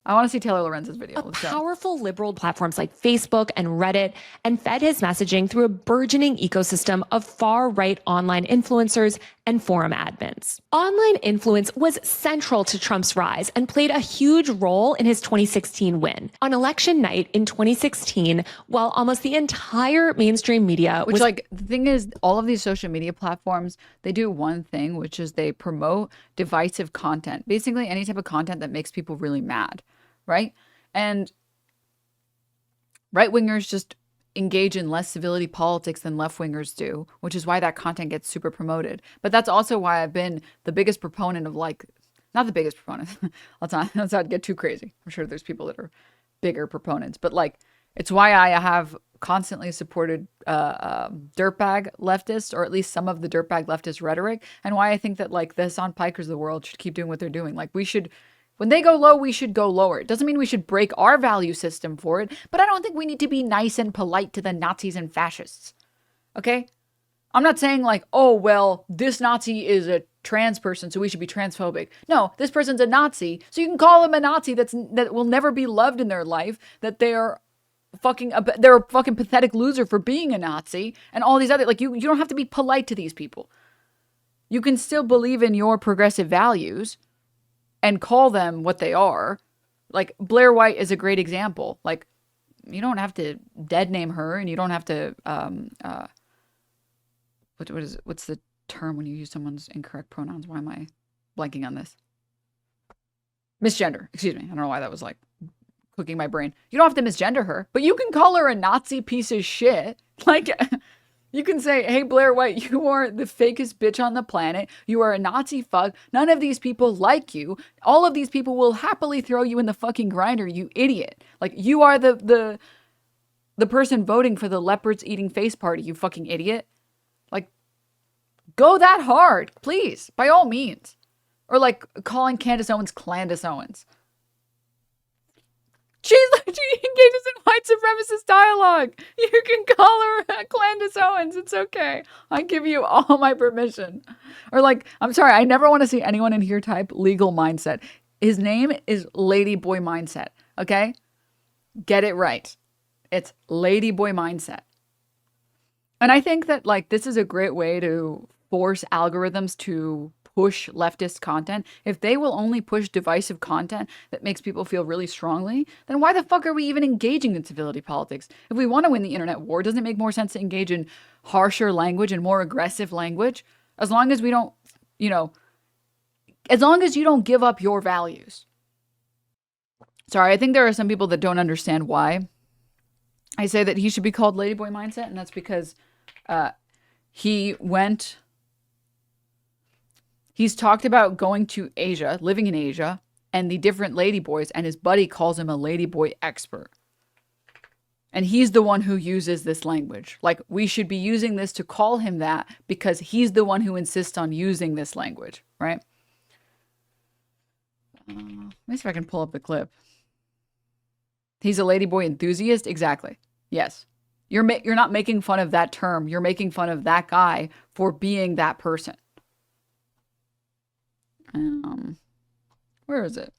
I want to see Taylor Lorenz's video. Let's go. Powerful liberal platforms like Facebook and Reddit, and fed his messaging through a burgeoning ecosystem of far-right online influencers and forum admins. Online influence was central to Trump's rise and played a huge role in his 2016 win. On election night in 2016, while almost the entire mainstream media was— like, the thing is, all of these social media platforms, they do one thing, which is they promote divisive content. Basically, any type of content that makes people really mad, right? And right-wingers just engage in less civility politics than left-wingers do, which is why that content gets super promoted. But that's also why I've been the biggest proponent of, like, not the biggest proponent. let's not get too crazy. I'm sure there's people that are bigger proponents, but like, it's why I have constantly supported dirtbag leftists, or at least some of the dirtbag leftist rhetoric, and why I think that, like, the Hassan Pikers of the world should keep doing what they're doing. Like, we should, when they go low, we should go lower. It doesn't mean we should break our value system for it, but I don't think we need to be nice and polite to the Nazis and fascists. Okay? I'm not saying like, oh, well, this Nazi is a trans person, so we should be transphobic. No, this person's a Nazi, so you can call him a Nazi that will never be loved in their life, that they're a fucking pathetic loser for being a Nazi, and all these other, like, you don't have to be polite to these people. You can still believe in your progressive values and call them what they are. Like, Blair White is a great example. Like, you don't have to dead name her, and you don't have to what's the term when you use someone's incorrect pronouns? Why am I blanking on this? Misgender. Excuse me. I don't know why that was like cooking my brain. You don't have to misgender her, but you can call her a Nazi piece of shit. Like, you can say, hey, Blair White, you are the fakest bitch on the planet. You are a Nazi fuck. None of these people like you. All of these people will happily throw you in the fucking grinder, you idiot. Like, you are the person voting for the leopards eating face party, you fucking idiot. Like, go that hard, please, by all means. Or like calling Candace Owens Clandis Owens. She engages in white supremacist dialogue. You can call her Clandis Owens. It's okay. I give you all my permission. Or like, I'm sorry, I never want to see anyone in here type legal mindset. His name is Ladyboy Mindset, okay? Get it right. It's Ladyboy Mindset. And I think that, like, this is a great way to force algorithms to push leftist content. If they will only push divisive content that makes people feel really strongly, then why the fuck are we even engaging in civility politics? If we want to win the internet war, doesn't it make more sense to engage in harsher language and more aggressive language? As long as we don't, as long as you don't give up your values. Sorry, I think there are some people that don't understand why I say that he should be called Ladyboy Mindset, and that's because he's talked about going to Asia, living in Asia, and the different ladyboys, and his buddy calls him a ladyboy expert. And he's the one who uses this language. Like, we should be using this to call him that because he's the one who insists on using this language, right? Let me see if I can pull up the clip. He's a ladyboy enthusiast? Exactly. Yes. You're not making fun of that term. You're making fun of that guy for being that person. Where is it?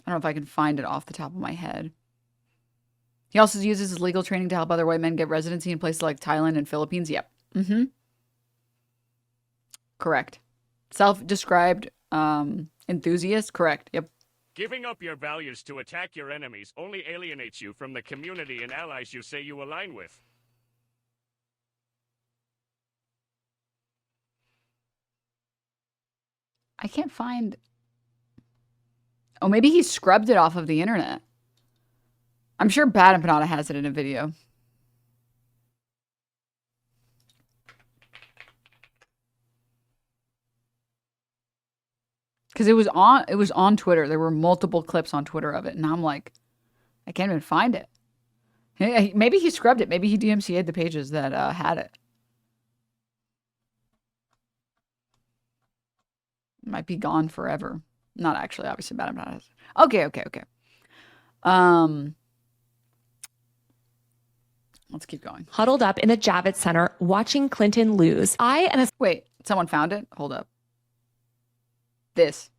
I don't know if I can find it off the top of my head. He also uses his legal training to help other white men get residency in places like Thailand and Philippines. Yep. Correct. Self-described enthusiast. Correct. Yep. Giving up your values to attack your enemies only alienates you from the community and allies you say you align with. I can't find... Oh, maybe he scrubbed it off of the internet. I'm sure Bad Empanada has it in a video. Because it was on Twitter. There were multiple clips on Twitter of it. And I'm like, I can't even find it. Maybe he scrubbed it. Maybe he DMCA'd the pages that had it. Might be gone forever. Not actually, obviously, Bad Empanada. Okay. Let's keep going. Huddled up in the Javits Center watching Clinton lose. Wait, someone found it? Hold up. this.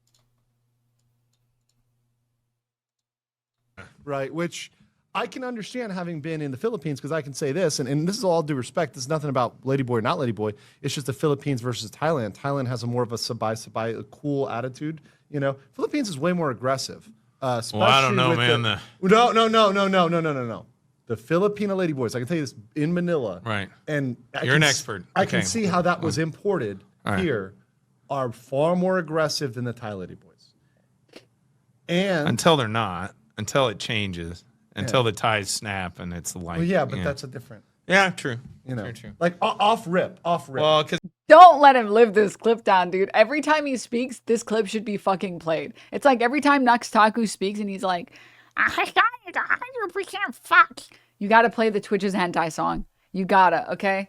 Right, which I can understand having been in the Philippines, because I can say this, and this is all due respect. This is nothing about ladyboy or not ladyboy. It's just the Philippines versus Thailand. Thailand has a more of a sabai, a cool attitude. You know, Philippines is way more aggressive. Well, I don't know, man. No. The Filipino ladyboys, I can tell you this, in Manila. Right. And you're an expert. I can see how that was imported here, are far more aggressive than the Thai ladyboys. And until they're not, until it changes, until the ties snap and it's like. Well, yeah, but that's a different. Yeah, true. You know, true. like off rip. Well, because. Don't let him live this clip down, dude. Every time he speaks, this clip should be fucking played. It's like every time Nux Taku speaks and he's like, I got it 100% fuck. You gotta play the Twitch's hentai song. You gotta, okay?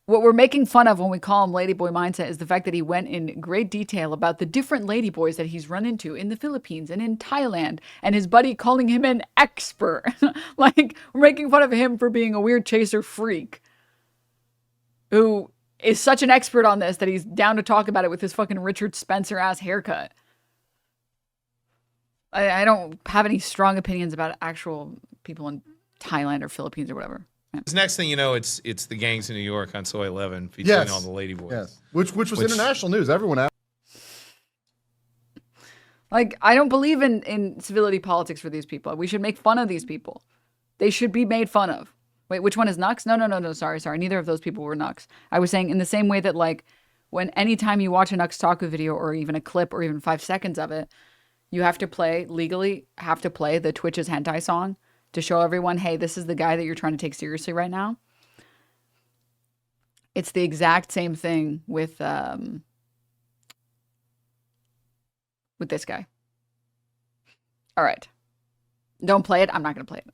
What we're making fun of when we call him Ladyboy Mindset is the fact that he went in great detail about the different ladyboys that he's run into in the Philippines and in Thailand, and his buddy calling him an expert. Like, we're making fun of him for being a weird chaser freak who is such an expert on this that he's down to talk about it with his fucking Richard Spencer ass haircut. I don't have any strong opinions about actual people in Thailand or Philippines or whatever. Yeah. Next thing you know, it's the gangs in New York on Soy 11 featuring all the ladyboys. Yes, which was international news. Everyone asked. Like, I don't believe in civility politics for these people. We should make fun of these people. They should be made fun of. Wait, which one is Nux? No. Sorry. Neither of those people were Nux. I was saying in the same way that, like, anytime you watch a Nux Taku video or even a clip or even 5 seconds of it, you have to play the Twitch's hentai song to show everyone, hey, this is the guy that you're trying to take seriously right now. It's the exact same thing with this guy. All right. Don't play it. I'm not going to play it.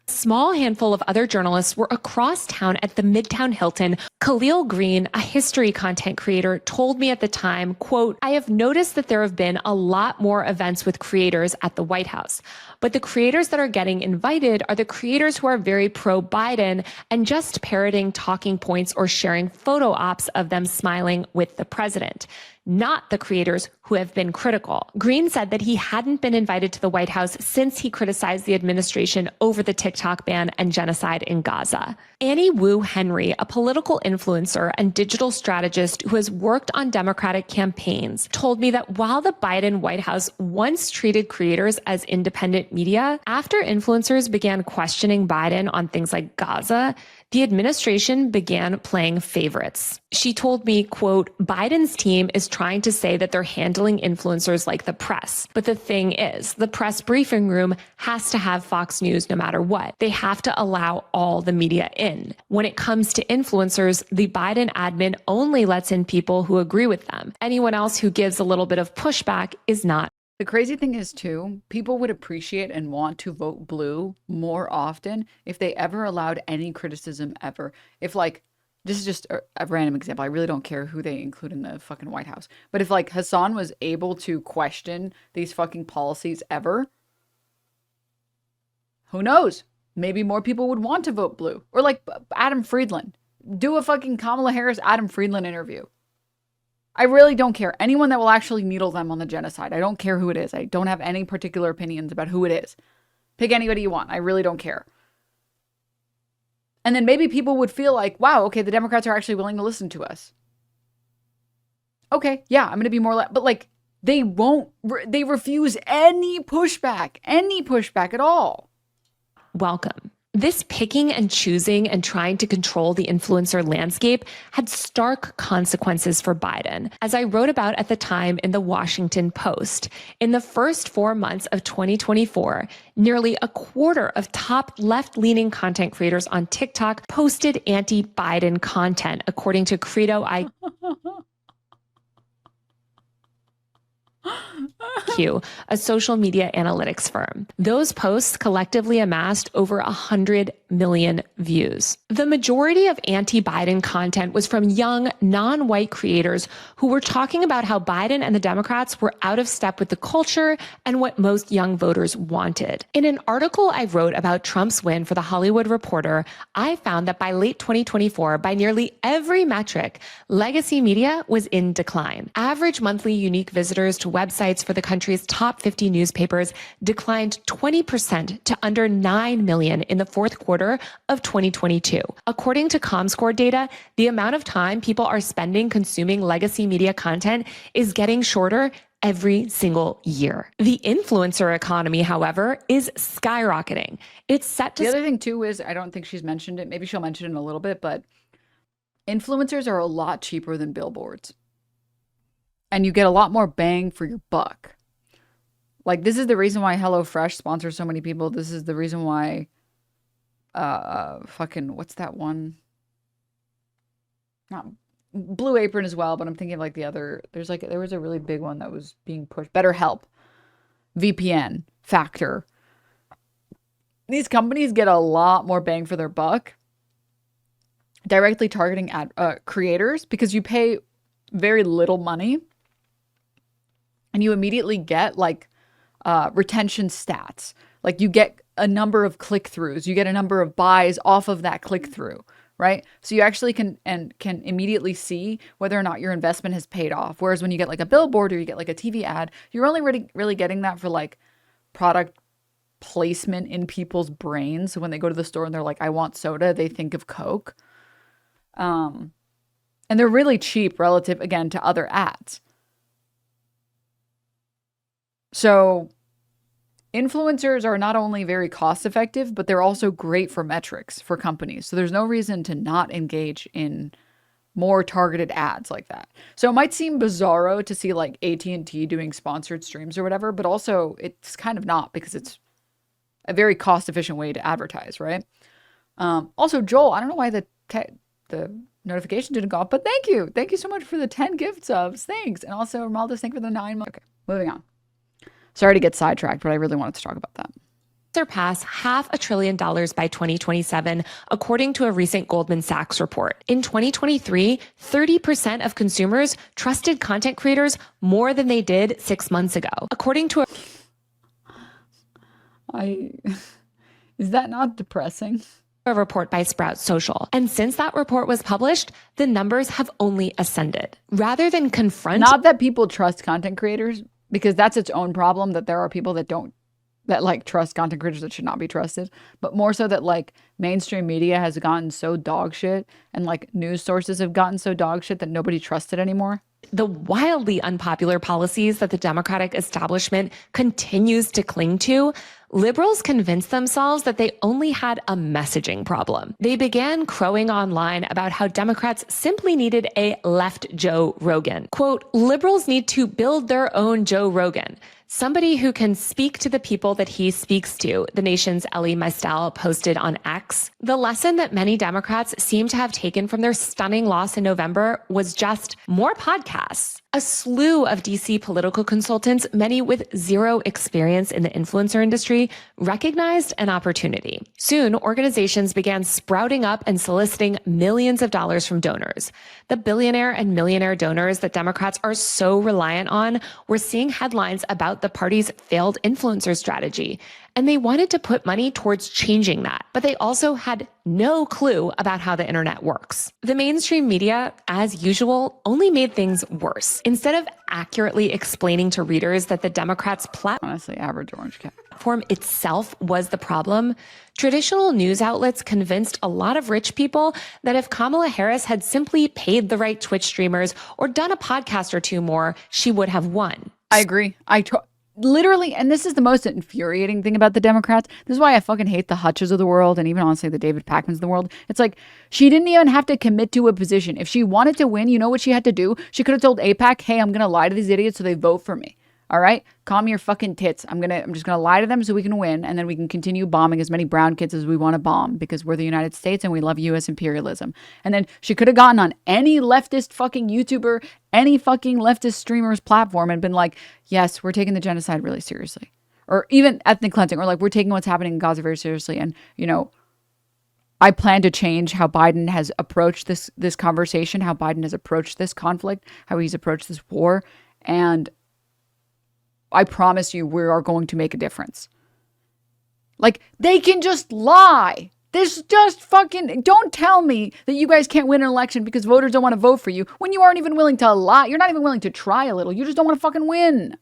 A small handful of other journalists were across town at the Midtown Hilton. Khalil Green, a history content creator, told me at the time, quote, I have noticed that there have been a lot more events with creators at the White House, but the creators that are getting invited are the creators who are very pro-Biden and just parroting talking points or sharing photo ops of them smiling with the president, not the creators who have been critical. Green said that he hadn't been invited to the White House since he criticized the administration over the TikTok ban and genocide in Gaza. Annie Wu Henry, a political influencer and digital strategist who has worked on Democratic campaigns, told me that while the Biden White House once treated creators as independent media, after influencers began questioning Biden on things like Gaza, the administration began playing favorites. She told me, quote, Biden's team is trying to say that they're handling influencers like the press. But the thing is, the press briefing room has to have Fox News no matter what. They have to allow all the media in. When it comes to influencers, the Biden admin only lets in people who agree with them. Anyone else who gives a little bit of pushback is not. The crazy thing is, too, people would appreciate and want to vote blue more often if they ever allowed any criticism ever. If, like, this is just a random example. I really don't care who they include in the fucking White House. But if, like, Hassan was able to question these fucking policies ever, who knows? Maybe more people would want to vote blue. Or, like, Adam Friedland. Do a fucking Kamala Harris, Adam Friedland interview. I really don't care. Anyone that will actually needle them on the genocide. I don't care who it is. I don't have any particular opinions about who it is. Pick anybody you want. I really don't care. And then maybe people would feel like, wow, okay, the Democrats are actually willing to listen to us. Okay, yeah, I'm going to be more but like, they refuse any pushback at all. Welcome. This picking and choosing and trying to control the influencer landscape had stark consequences for Biden. As I wrote about at the time in the Washington Post, in the first 4 months of 2024, nearly a quarter of top left-leaning content creators on TikTok posted anti-Biden content, according to Credo a social media analytics firm. Those posts collectively amassed over 100 million views. The majority of anti-Biden content was from young, non-white creators who were talking about how Biden and the Democrats were out of step with the culture and what most young voters wanted. In an article I wrote about Trump's win for The Hollywood Reporter, I found that by late 2024, by nearly every metric, legacy media was in decline. Average monthly unique visitors to websites for the country's top 50 newspapers declined 20% to under 9 million in the fourth quarter of 2022. According to ComScore data, the amount of time people are spending consuming legacy media content is getting shorter every single year. The influencer economy, however, is skyrocketing. It's set to... The other thing too is, I don't think she's mentioned it, maybe she'll mention it in a little bit, but influencers are a lot cheaper than billboards. And you get a lot more bang for your buck. Like, this is the reason why HelloFresh sponsors so many people. This is the reason why fucking, what's that one? Not Blue Apron as well, but I'm thinking of like the other, there was a really big one that was being pushed. BetterHelp, VPN, Factor. These companies get a lot more bang for their buck directly targeting creators, because you pay very little money and you immediately get like retention stats. Like, you get a number of click-throughs, you get a number of buys off of that click-through, right? So you actually can immediately see whether or not your investment has paid off. Whereas when you get like a billboard or you get like a TV ad, you're only really getting that for like product placement in people's brains. So when they go to the store and they're like, I want soda, they think of Coke. And they're really cheap relative, again, to other ads. So influencers are not only very cost effective, but they're also great for metrics for companies. So there's no reason to not engage in more targeted ads like that. So it might seem bizarro to see like AT&T doing sponsored streams or whatever, but also it's kind of not, because it's a very cost efficient way to advertise, right? Also, Joel, I don't know why the notification didn't go off, but thank you. Thank you so much for the 10 gift subs. Thanks. And also, Romaldo, thank you for the 9 months. Okay, moving on. Sorry to get sidetracked, but I really wanted to talk about that. Surpass $500 billion by 2027, according to a recent Goldman Sachs report. In 2023, 30% of consumers trusted content creators more than they did 6 months ago. According to Is that not depressing? A report by Sprout Social. And since that report was published, the numbers have only ascended. Rather than confront... Not that people trust content creators, because that's its own problem, that there are people that like trust content creators that should not be trusted, but more so that like mainstream media has gotten so dog shit and like news sources have gotten so dog shit that nobody trusts it anymore. The wildly unpopular policies that the Democratic establishment continues to cling to, liberals convinced themselves that they only had a messaging problem. They began crowing online about how Democrats simply needed a left Joe Rogan. Quote, liberals need to build their own Joe Rogan. Somebody who can speak to the people that he speaks to, the Nation's Elie Mystal posted on X. The lesson that many Democrats seem to have taken from their stunning loss in November was just more podcasts. A slew of DC political consultants, many with zero experience in the influencer industry, recognized an opportunity. Soon, organizations began sprouting up and soliciting millions of dollars from donors. The billionaire and millionaire donors that Democrats are so reliant on were seeing headlines about the party's failed influencer strategy, and they wanted to put money towards changing that. But they also had no clue about how the internet works. The mainstream media, as usual, only made things worse. Instead of accurately explaining to readers that the Democrats' Honestly, average orange cat. platform itself was the problem, traditional news outlets convinced a lot of rich people that if Kamala Harris had simply paid the right Twitch streamers or done a podcast or two more, she would have won. I agree. Literally, and this is the most infuriating thing about the Democrats. This is why I fucking hate the Hutches of the world, and even honestly the David Packmans of the world. It's like, she didn't even have to commit to a position. If she wanted to win, you know what she had to do? She could have told AIPAC, hey, I'm going to lie to these idiots so they vote for me. All right? Calm your fucking tits. I'm just gonna lie to them so we can win, and then we can continue bombing as many brown kids as we want to bomb because we're the United States and we love US imperialism. And then she could have gotten on any leftist fucking YouTuber, any fucking leftist streamer's platform and been like, yes, we're taking the genocide really seriously. Or even ethnic cleansing, or like, we're taking what's happening in Gaza very seriously. And, you know, I plan to change how Biden has approached this conversation, how Biden has approached this conflict, how he's approached this war. And I promise you, we are going to make a difference. Like, they can just lie. This just fucking, don't tell me that you guys can't win an election because voters don't want to vote for you when you aren't even willing to lie. You're not even willing to try a little. You just don't want to fucking win.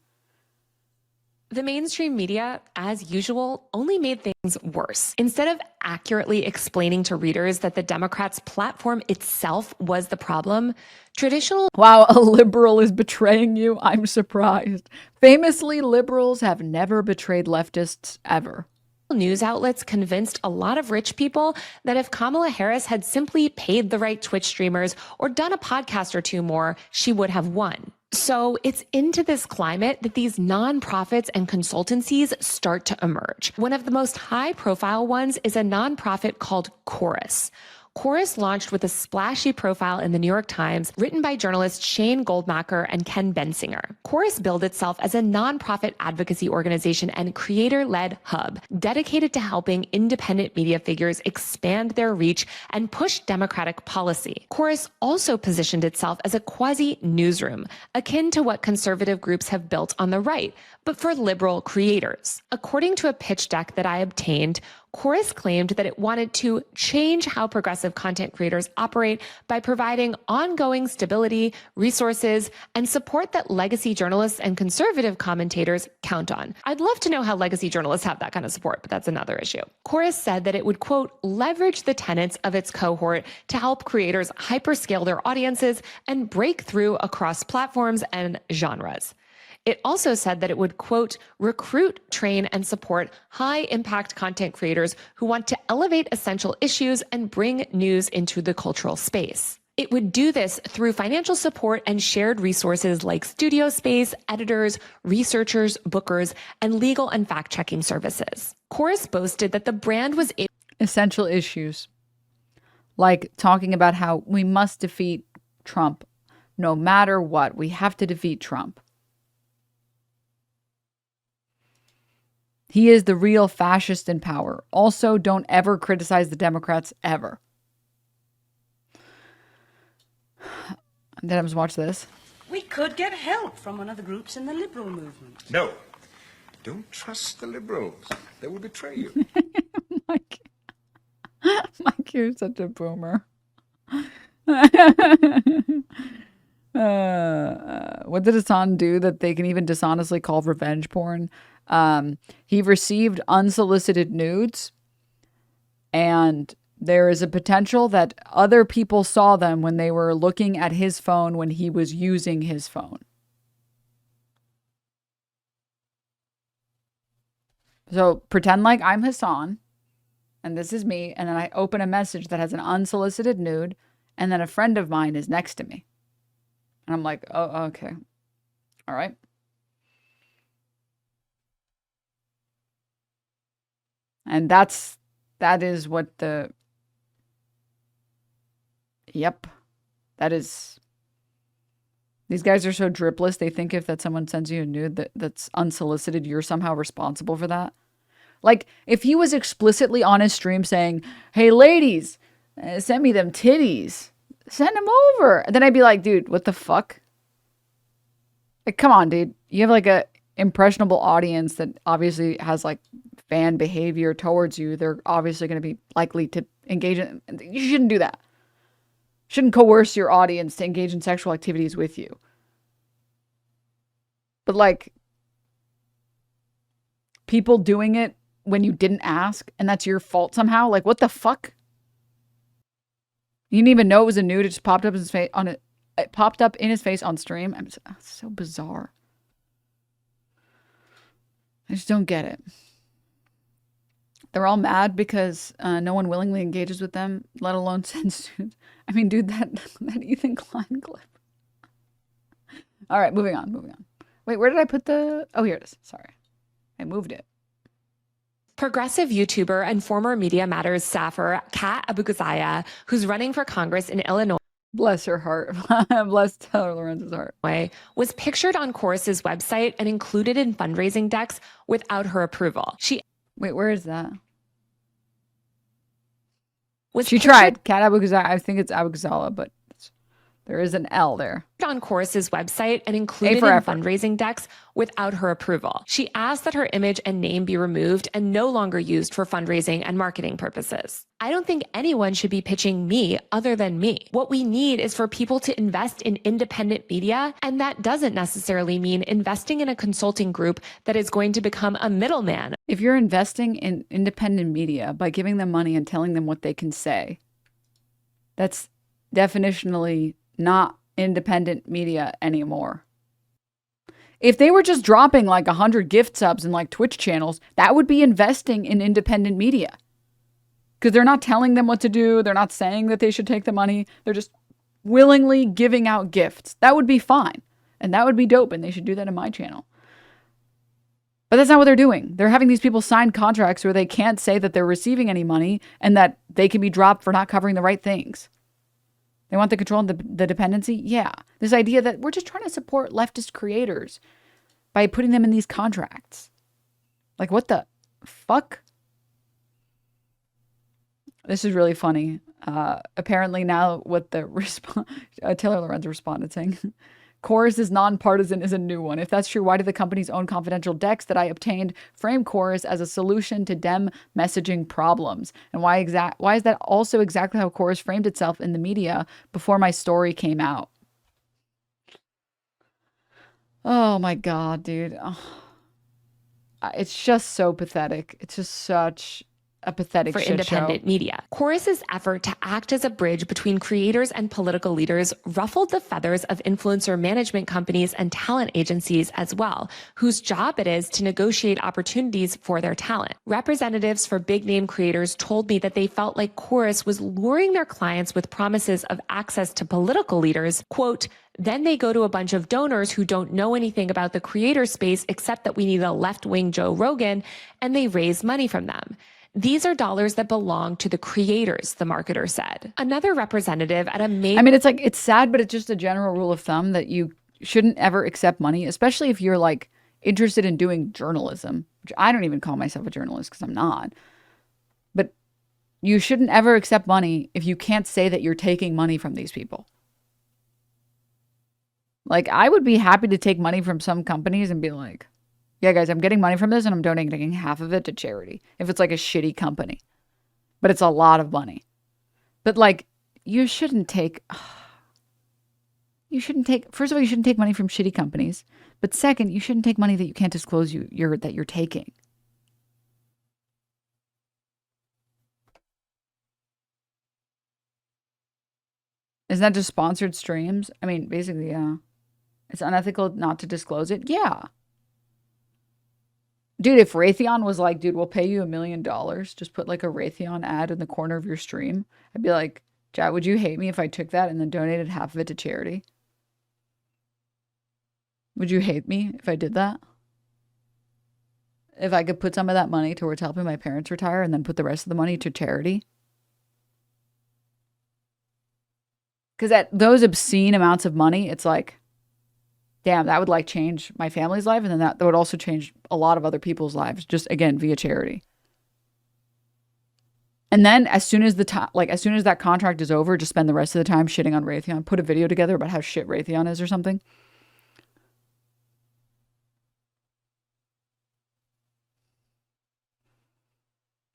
The mainstream media, as usual, only made things worse. Instead of accurately explaining to readers that the Democrats' platform itself was the problem, traditional... Wow, a liberal is betraying you? I'm surprised. Famously, liberals have never betrayed leftists ever. News outlets convinced a lot of rich people that if Kamala Harris had simply paid the right Twitch streamers or done a podcast or two more, she would have won. So it's into this climate that these nonprofits and consultancies start to emerge. One of the most high-profile ones is a nonprofit called Chorus. Chorus launched with a splashy profile in the New York Times written by journalists Shane Goldmacher and Ken Bensinger. Chorus billed itself as a nonprofit advocacy organization and creator-led hub dedicated to helping independent media figures expand their reach and push democratic policy. Chorus also positioned itself as a quasi-newsroom, akin to what conservative groups have built on the right, but for liberal creators. According to a pitch deck that I obtained, Chorus claimed that it wanted to change how progressive content creators operate by providing ongoing stability, resources, and support that legacy journalists and conservative commentators count on. I'd love to know how legacy journalists have that kind of support, but that's another issue. Chorus said that it would, quote, leverage the tenets of its cohort to help creators hyperscale their audiences and break through across platforms and genres. It also said that it would, quote, recruit, train, and support high-impact content creators who want to elevate essential issues and bring news into the cultural space. It would do this through financial support and shared resources like studio space, editors, researchers, bookers, and legal and fact-checking services. Chorus boasted that the brand was essential issues, like talking about how we must defeat Trump no matter what. We have to defeat Trump. He is the real fascist in power. Also, don't ever criticize the Democrats, ever. Denims, watch this. We could get help from one of the groups in the liberal movement. No. Don't trust the liberals. They will betray you. Mike, you're such a boomer. What did Hassan do that they can even dishonestly call revenge porn? He received unsolicited nudes, and there is a potential that other people saw them when they were looking at his phone when he was using his phone. So pretend like I'm Hassan, and this is me, and then I open a message that has an unsolicited nude, and then a friend of mine is next to me. And I'm like, oh, okay. All right. And that is what the, yep, that is, these guys are so dripless. They think if that someone sends you a nude that's unsolicited, you're somehow responsible for that. Like, if he was explicitly on his stream saying, hey, ladies, send me them titties, send them over. Then I'd be like, dude, what the fuck? Like, come on, dude. You have like a impressionable audience that obviously has like fan behavior towards you. They're obviously going to be likely to engage in. You shouldn't do that. Shouldn't coerce your audience to engage in sexual activities with you. But like, people doing it when you didn't ask and that's your fault somehow. Like, what the fuck? You didn't even know it was a nude. It just popped up in his face on it. It popped up in his face on stream. It's so bizarre. I just don't get it. They're all mad because no one willingly engages with them, let alone sends nudes. I mean, dude, that Ethan Klein clip. All right, moving on. Wait, where did I put the... Oh, here it is. Sorry. I moved it. Progressive YouTuber and former Media Matters staffer Kat Abugazaya, who's running for Congress in Illinois, Bless her heart. Bless Taylor Lorenz's heart. was pictured on Chorus's website and included in fundraising decks without her approval. Wait, where is that? She tried. Kat Abugazala. I think it's Abugazala, but there is an L there. On Chorus's website and included in fundraising decks without her approval. She asked that her image and name be removed and no longer used for fundraising and marketing purposes. I don't think anyone should be pitching me other than me. What we need is for people to invest in independent media, and that doesn't necessarily mean investing in a consulting group that is going to become a middleman. If you're investing in independent media by giving them money and telling them what they can say, that's definitionally not independent media anymore. If they were just dropping like 100 gift subs and like Twitch channels, that would be investing in independent media. Because they're not telling them what to do. They're not saying that they should take the money. They're just willingly giving out gifts. That would be fine. And that would be dope. And they should do that in my channel. But that's not what they're doing. They're having these people sign contracts where they can't say that they're receiving any money and that they can be dropped for not covering the right things. They want the control and the dependency? Yeah. This idea that we're just trying to support leftist creators by putting them in these contracts. Like, what the fuck? This is really funny. Apparently now what the Taylor Lorenz responded saying, Chorus is nonpartisan is a new one. If that's true, why do the company's own confidential decks that I obtained frame Chorus as a solution to Dem messaging problems? And why is that also exactly how Chorus framed itself in the media before my story came out? Oh my God, dude. Oh. It's just so pathetic. It's just such a pathetic shit independent show. Media. Chorus's effort to act as a bridge between creators and political leaders ruffled the feathers of influencer management companies and talent agencies as well, whose job it is to negotiate opportunities for their talent. Representatives for big name creators told me that they felt like Chorus was luring their clients with promises of access to political leaders, quote, then they go to a bunch of donors who don't know anything about the creator space except that we need a left-wing Joe Rogan, and they raise money from them. These are dollars that belong to the creators, the marketer said. Another representative at a major... I mean, it's like, it's sad, but it's just a general rule of thumb that you shouldn't ever accept money, especially if you're like interested in doing journalism, which I don't even call myself a journalist because I'm not. But you shouldn't ever accept money if you can't say that you're taking money from these people. Like, I would be happy to take money from some companies and be like, yeah, guys, I'm getting money from this and I'm donating half of it to charity. If it's like a shitty company. But it's a lot of money. But like, you shouldn't take... First of all, you shouldn't take money from shitty companies. But second, you shouldn't take money that you can't disclose that you're taking. Isn't that just sponsored streams? I mean, basically, yeah. It's unethical not to disclose it? Yeah. Dude, if Raytheon was like, dude, we'll pay you $1 million, just put like a Raytheon ad in the corner of your stream, I'd be like, Chad, would you hate me if I took that and then donated half of it to charity? Would you hate me if I did that? If I could put some of that money towards helping my parents retire and then put the rest of the money to charity? Because at those obscene amounts of money, it's like, damn, that would like change my family's life. And then that would also change a lot of other people's lives, just again, via charity. And then as soon as as soon as that contract is over, just spend the rest of the time shitting on Raytheon, put a video together about how shit Raytheon is or something.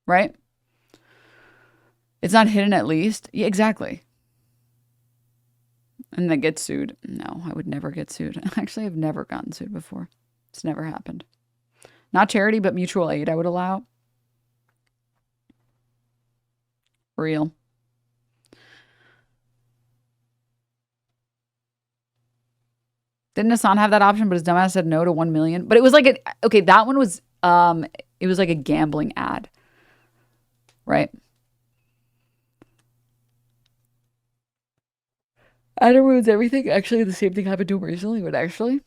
Right? It's not hidden at least. Yeah, exactly. And then get sued. No, I would never get sued. Actually, I've never gotten sued before. It's never happened. Not charity, but mutual aid I would allow. Real. Didn't Hassan have that option, but his dumbass said no to 1 million? But it was like okay, that one was it was like a gambling ad. Right? Adam ruins everything. Actually, the same thing happened to him recently, but actually.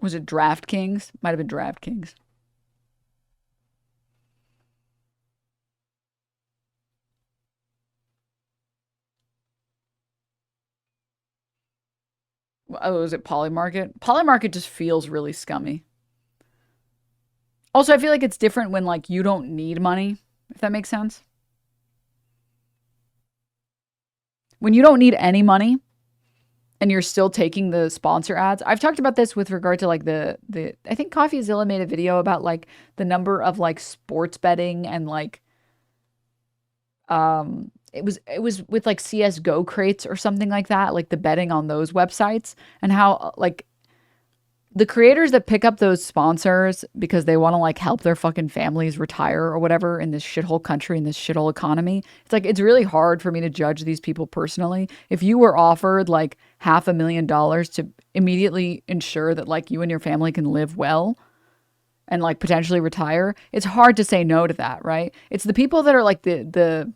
Was it DraftKings? Might have been DraftKings. Oh, was it Polymarket? Polymarket just feels really scummy. Also, I feel like it's different when like you don't need money, if that makes sense. When you don't need any money and you're still taking the sponsor ads. I've talked about this with regard to like the I think CoffeeZilla made a video about like the number of like sports betting and like it was with like CS:GO crates or something like that, like the betting on those websites, and how like the creators that pick up those sponsors because they want to like help their fucking families retire or whatever in this shithole country, in this shithole economy. It's like, it's really hard for me to judge these people personally. If you were offered like $500,000 to immediately ensure that like you and your family can live well and like potentially retire, it's hard to say no to that, right? It's the people that are like that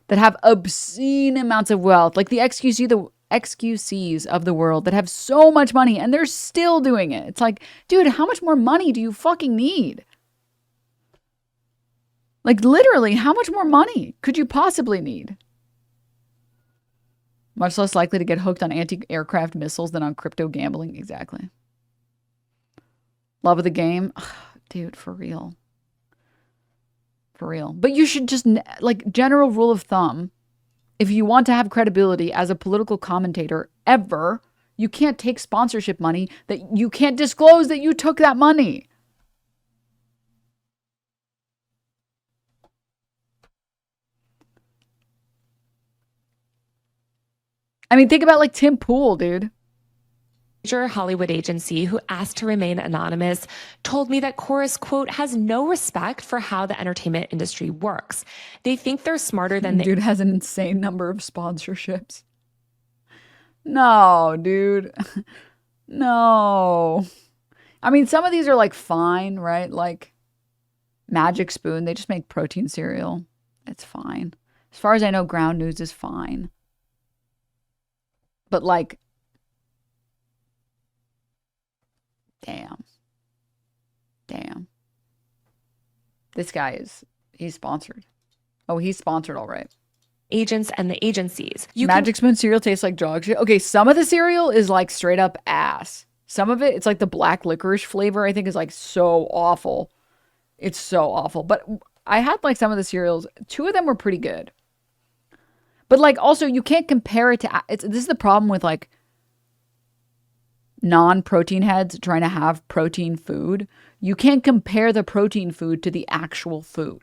have obscene amounts of wealth, like the XQCs of the world that have so much money and they're still doing it. It's like, dude, how much more money do you fucking need? Like literally, how much more money could you possibly need? Much less likely to get hooked on anti-aircraft missiles than on crypto gambling. Exactly. Love of the game. Ugh, dude, for real. For real. But you should just, like, general rule of thumb, if you want to have credibility as a political commentator ever, you can't take sponsorship money that you can't disclose that you took that money. I mean, think about like Tim Pool, dude. Major Hollywood agency who asked to remain anonymous told me that Chorus, quote, has no respect for how the entertainment industry works. They think they're smarter than Dude has an insane number of sponsorships. No, dude. No. I mean, some of these are like fine, right? Like Magic Spoon, they just make protein cereal. It's fine. As far as I know, Ground News is fine. But like, damn. This guy he's sponsored. Oh, he's sponsored, all right. Agents and the agencies. Magic Spoon cereal tastes like dog shit. Okay, some of the cereal is like straight up ass. Some of it, it's like the black licorice flavor, I think is like so awful. It's so awful. But I had like some of the cereals. 2 of them were pretty good. But like also you can't compare it to, this is the problem with like non-protein heads trying to have protein food. You can't compare the protein food to the actual food.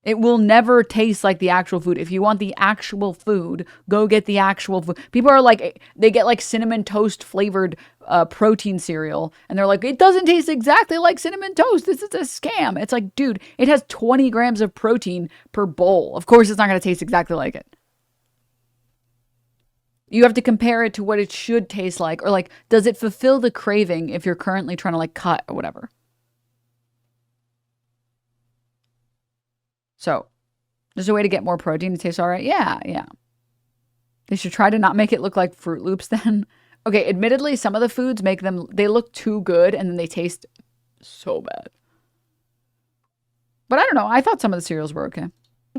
It will never taste like the actual food. If you want the actual food, go get the actual food. People are like, they get like cinnamon toast flavored protein cereal. And they're like, it doesn't taste exactly like cinnamon toast. This is a scam. It's like, dude, it has 20 grams of protein per bowl. Of course, it's not going to taste exactly like it. You have to compare it to what it should taste like. Or like, does it fulfill the craving if you're currently trying to like cut or whatever? So, there's a way to get more protein to taste all right? Yeah. They should try to not make it look like Fruit Loops then. Okay, admittedly, some of the foods they look too good and then they taste so bad. But I don't know. I thought some of the cereals were okay.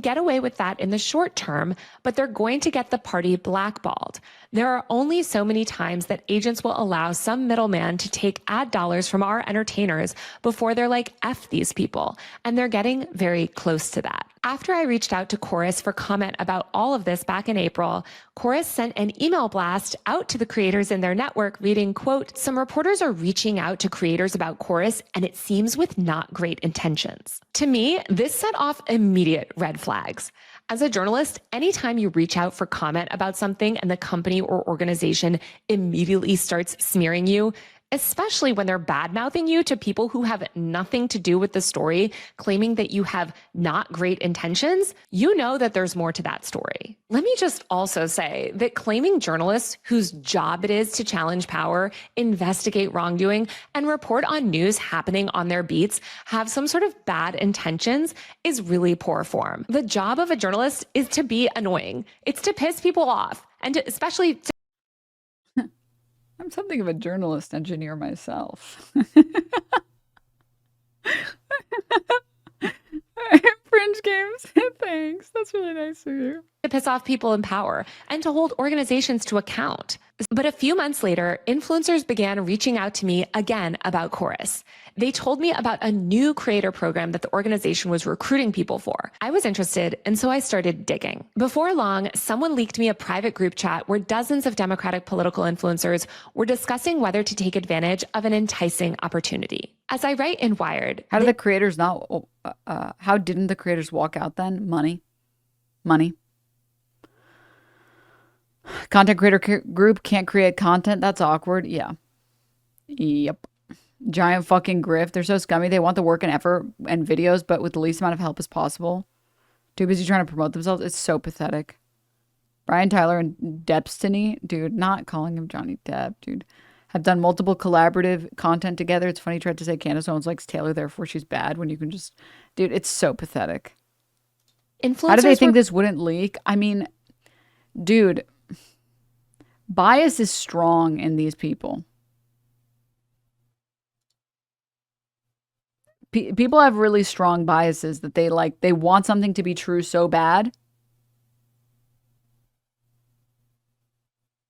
Get away with that in the short term, but they're going to get the party blackballed. There are only so many times that agents will allow some middleman to take ad dollars from our entertainers before they're like, F these people. And they're getting very close to that. After I reached out to Chorus for comment about all of this back in April, Chorus sent an email blast out to the creators in their network reading, quote, some reporters are reaching out to creators about Chorus and it seems with not great intentions. To me, this set off immediate red flags. As a journalist, anytime you reach out for comment about something and the company or organization immediately starts smearing you, especially when they're bad-mouthing you to people who have nothing to do with the story, claiming that you have not great intentions, you know that there's more to that story. Let me just also say that claiming journalists whose job it is to challenge power, investigate wrongdoing, and report on news happening on their beats have some sort of bad intentions is really poor form. The job of a journalist is to be annoying. It's to piss people off, and especially I'm something of a journalist engineer myself. Fringe games. Thanks. That's really nice of you. To piss off people in power and to hold organizations to account. But a few months later, influencers began reaching out to me again about Chorus. They told me about a new creator program that the organization was recruiting people for. I was interested, and so I started digging. Before long, someone leaked me a private group chat where dozens of Democratic political influencers were discussing whether to take advantage of an enticing opportunity. As I write in Wired, How did the creators not? How didn't the creators walk out then? Money. Content creator group can't create content. That's awkward. Yeah. Yep. Giant fucking grift. They're so scummy. They want the work and effort and videos, but with the least amount of help as possible. Too busy trying to promote themselves. It's so pathetic. Brian Tyler and Destiny, dude, not calling him Johnny Depp, dude, have done multiple collaborative content together. It's funny, tried to say Candace Owens likes Taylor, therefore she's bad, when you can just, dude, it's so pathetic. influencers How do they think this wouldn't leak? I mean, dude, bias is strong in these people. People have really strong biases that they want something to be true so bad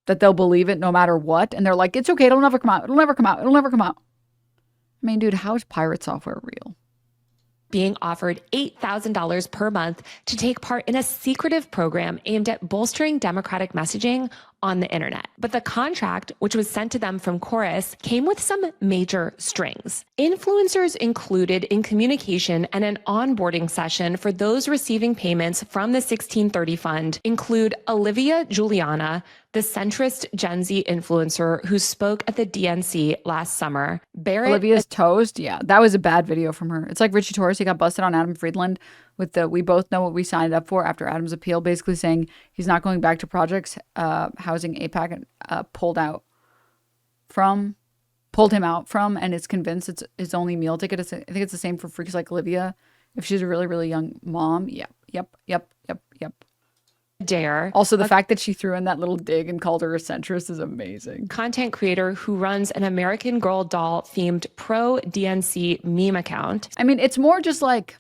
that they'll believe it no matter what. And they're like, it's okay. It'll never come out. It'll never come out. It'll never come out. I mean, dude, how is pirate software real? being offered $8,000 per month to take part in a secretive program aimed at bolstering Democratic messaging on the internet. But the contract, which was sent to them from Chorus, came with some major strings. Influencers included in communication and an onboarding session for those receiving payments from the 1630 Fund include Olivia Juliana, the centrist Gen Z influencer who spoke at the DNC last summer. Olivia's toast. Yeah, that was a bad video from her. It's like Richie Torres. He got busted on Adam Friedland with the "we both know what we signed up for" after Adam's appeal, basically saying he's not going back to projects housing AIPAC pulled him out from, and is convinced it's his only meal ticket. I think it's the same for freaks like Olivia. If she's a really, really young mom. Yep. Dare. Also, the fact that she threw in that little dig and called her a centrist is amazing. Content creator who runs an American Girl doll themed pro DNC meme account. I mean, it's more just like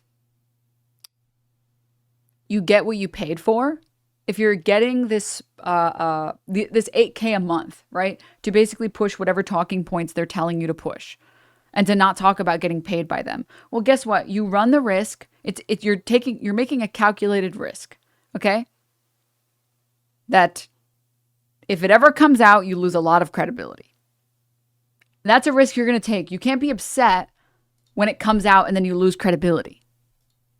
you get what you paid for. If you're getting this this $8K a month, right, to basically push whatever talking points they're telling you to push, and to not talk about getting paid by them. Well, guess what? You run the risk. You're making a calculated risk, okay? That if it ever comes out, you lose a lot of credibility. That's a risk you're going to take. You can't be upset when it comes out and then you lose credibility.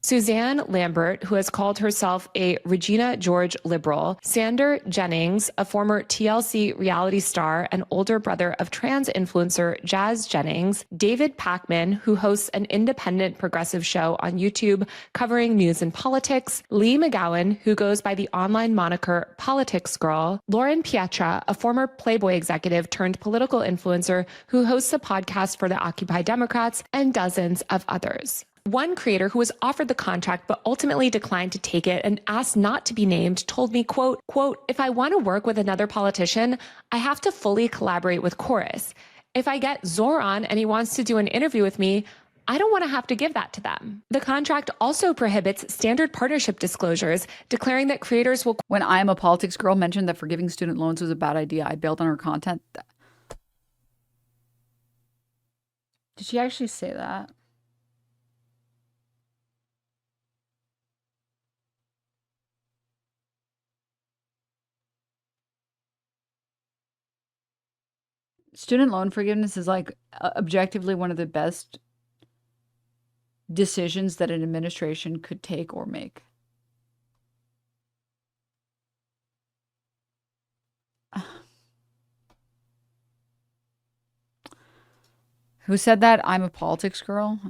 Suzanne Lambert, who has called herself a Regina George liberal, Sander Jennings, a former TLC reality star and older brother of trans influencer Jazz Jennings, David Pakman, who hosts an independent progressive show on YouTube covering news and politics, Lee McGowan, who goes by the online moniker Politics Girl, Lauren Pietra, a former Playboy executive turned political influencer who hosts a podcast for the Occupy Democrats, and dozens of others. One creator who was offered the contract but ultimately declined to take it and asked not to be named told me, quote, if I want to work with another politician, I have to fully collaborate with Chorus. If I get Zoran and he wants to do an interview with me, I don't want to have to give that to them. The contract also prohibits standard partnership disclosures, declaring that creators will... When I Am a Politics Girl mentioned that forgiving student loans was a bad idea, I bailed on her content. Did she actually say that? Student loan forgiveness is like objectively one of the best decisions that an administration could take or make. Who said that? I'm a politics girl.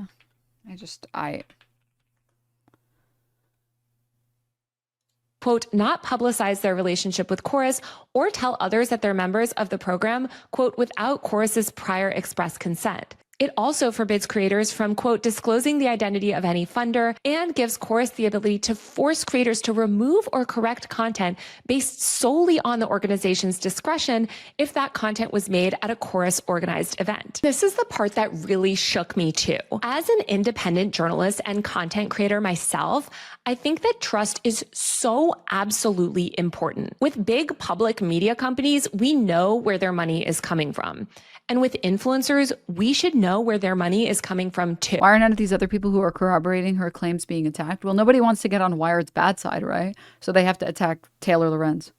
Quote, not publicize their relationship with Chorus or tell others that they're members of the program, quote, without Chorus's prior express consent. It also forbids creators from, quote, disclosing the identity of any funder, and gives Chorus the ability to force creators to remove or correct content based solely on the organization's discretion if that content was made at a Chorus organized event. This is the part that really shook me too. As an independent journalist and content creator myself, I think that trust is so absolutely important. With big public media companies, we know where their money is coming from. And with influencers, we should know where their money is coming from too. Why are none of these other people who are corroborating her claims being attacked? Well, nobody wants to get on Wired's bad side, right? So they have to attack Taylor Lorenz.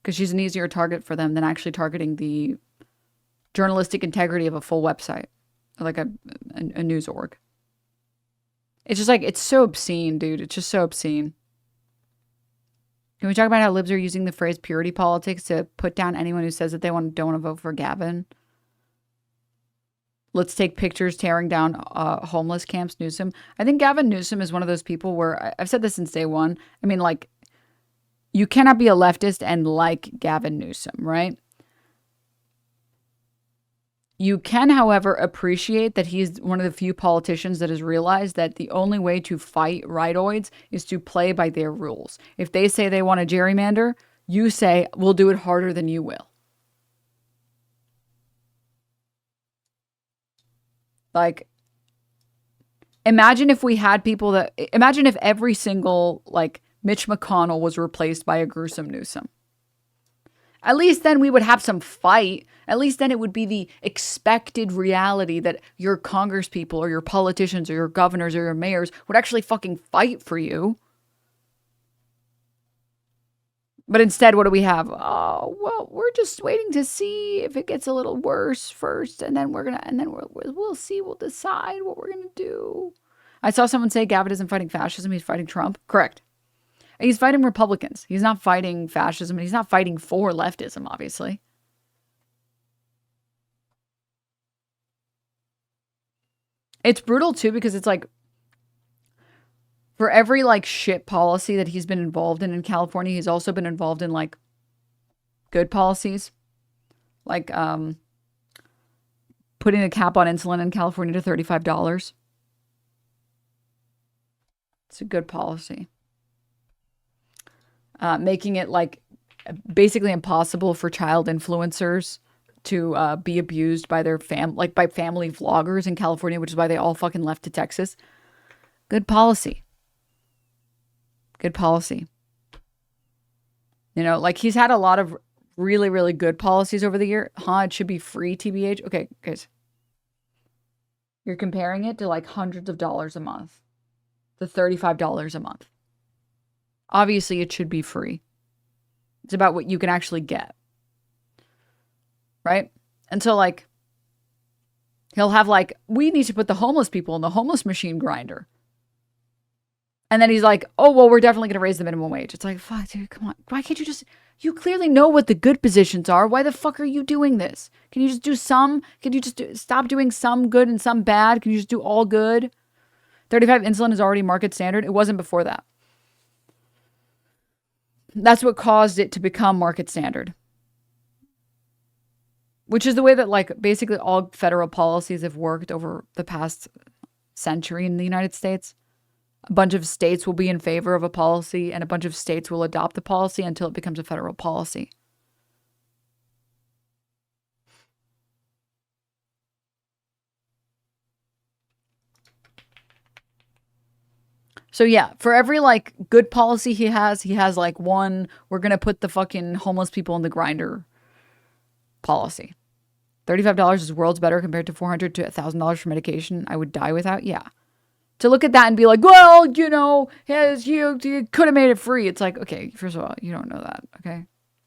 Because she's an easier target for them than actually targeting the journalistic integrity of a full website. Or like a news org. It's just like, it's so obscene, dude. It's just so obscene. Can we talk about how libs are using the phrase purity politics to put down anyone who says that they don't want to vote for Gavin? Let's take pictures tearing down homeless camps, Newsom. I think Gavin Newsom is one of those people where, I've said this since day one. I mean, like, you cannot be a leftist and like Gavin Newsom, right? You can, however, appreciate that he's one of the few politicians that has realized that the only way to fight rightoids is to play by their rules. If they say they want a gerrymander, you say, we'll do it harder than you will. Like, imagine if we had people that, imagine if every single, like, Mitch McConnell was replaced by a gruesome Newsom. At least then we would have some fight. At least then it would be the expected reality that your congresspeople or your politicians or your governors or your mayors would actually fucking fight for you. But instead, what do we have? Oh, well, we're just waiting to see if it gets a little worse first, and then we'll see, we'll decide what we're gonna do. I saw someone say Gavin isn't fighting fascism, he's fighting Trump. Correct. He's fighting Republicans. He's not fighting fascism, and he's not fighting for leftism, obviously. It's brutal too, because it's like, for every like shit policy that he's been involved in California, he's also been involved in like good policies. Like putting a cap on insulin in California to $35. It's a good policy. Making it like basically impossible for child influencers to be abused by their by family vloggers in California, which is why they all fucking left to Texas. Good policy. Good policy. You know, like he's had a lot of really, really good policies over the year. It should be free, TBH. Okay, guys. You're comparing it to like hundreds of dollars a month. To $35 a month. Obviously, it should be free. It's about what you can actually get. Right? And so, like, he'll have, like, we need to put the homeless people in the homeless machine grinder. And then he's like, oh, well, we're definitely going to raise the minimum wage. It's like, fuck, dude, come on. Why can't you just, you clearly know what the good positions are. Why the fuck are you doing this? Can you just do some? Can you just stop doing some good and some bad? Can you just do all good? 35 insulin is already market standard. It wasn't before that. That's what caused it to become market standard. Which is the way that, like, basically all federal policies have worked over the past century in the United States. A bunch of states will be in favor of a policy, and a bunch of states will adopt the policy until it becomes a federal policy. So yeah, for every like good policy he has like one, we're going to put the fucking homeless people in the grinder policy. $35 is worlds better compared to $400 to $1,000 for medication I would die without. Yeah. To look at that and be like, well, you know, you could have made it free. It's like, okay, first of all, you don't know that. Okay.